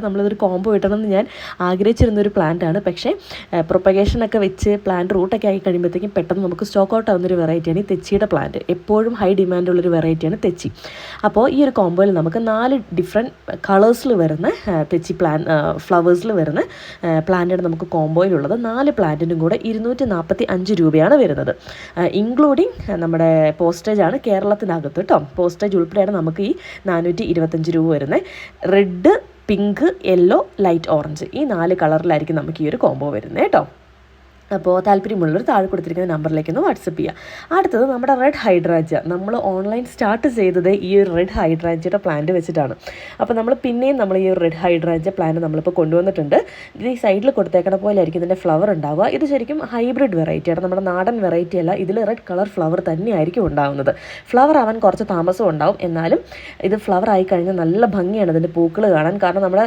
നമ്മളിതൊരു combo ഇടണമെന്ന് ഞാൻ ആഗ്രഹിച്ചിരുന്നൊരു പ്ലാന്റാണ്. പക്ഷേ പ്രൊപ്പഗേഷനൊക്കെ വെച്ച് പ്ലാന്റ് റൂട്ടൊക്കെ ആയി കഴിയുമ്പോഴത്തേക്കും പെട്ടെന്ന് നമുക്ക് സ്റ്റോക്ക് ഔട്ട് ആവുന്നൊരു വെറൈറ്റിയാണ് ഈ തെച്ചിയുടെ പ്ലാന്റ്. എപ്പോഴും ഹൈ ഡിമാൻഡുള്ളൊരു വെറൈറ്റിയാണ് തെച്ചി. അപ്പോൾ ഈ ഒരു കോംബോയിൽ നമുക്ക് 4 ഡിഫറെൻറ്റ് കളേഴ്സിൽ വരുന്ന തെച്ചി ഫ്ലവേഴ്സിൽ വരുന്ന പ്ലാന്റാണ് നമുക്ക് കോംബോയിലുള്ളത്. 4 പ്ലാന്റിനും കൂടെ 245 രൂപയാണ് വരുന്നത്. ഇൻക്ലൂഡിങ് നമ്മുടെ പോസ്റ്റേജ് ആണ് കേരളത്തിനകത്ത് കേട്ടോ. പോസ്റ്റേജ് ഉൾപ്പെടെയാണ് നമുക്ക് ഈ 425 രൂപ വരുന്നത്. Red, pink, yellow, light orange ഈ 4 കളറിലായിരിക്കും നമുക്ക് ഈ ഒരു കോംബോ വരുന്നത് കേട്ടോ. അപ്പോൾ താല്പര്യമുള്ളവർ താഴെ കൊടുത്തിരിക്കുന്ന നമ്പറിലേക്ക് ഒന്ന് വാട്സപ്പ് ചെയ്യുക. അടുത്തത് നമ്മുടെ റെഡ് ഹൈഡ്രാഞ്ചിയ. നമ്മൾ ഓൺലൈൻ സ്റ്റാർട്ട് ചെയ്തത് ഈ ഒരു റെഡ് ഹൈഡ്രാഞ്ചിയുടെ പ്ലാന്റ് വെച്ചിട്ടാണ്. അപ്പോൾ നമ്മൾ പിന്നെയും ഈ ഒരു റെഡ് ഹൈഡ്രാഞ്ചിയ പ്ലാന്റ് നമ്മളിപ്പോൾ കൊണ്ടുവന്നിട്ടുണ്ട്. ഇത് ഈ സൈഡിൽ കൊടുത്തേക്കണ പോലെ ആയിരിക്കും ഇതിൻ്റെ ഫ്ലവർ ഉണ്ടാവുക. ഇത് ശരിക്കും ഹൈബ്രിഡ് വെറൈറ്റിയാണ്, നമ്മുടെ നാടൻ വെറൈറ്റി അല്ല. ഇതിൽ റെഡ് കളർ ഫ്ലവർ തന്നെയായിരിക്കും ഉണ്ടാവുന്നത്. ഫ്ലവർ ആവാൻ കുറച്ച് താമസം ഉണ്ടാവും, എന്നാലും ഇത് ഫ്ലവർ ആയി കഴിഞ്ഞാൽ നല്ല ഭംഗിയാണ് ഇതിൻ്റെ പൂക്കൾ കാണാൻ. കാരണം നമ്മുടെ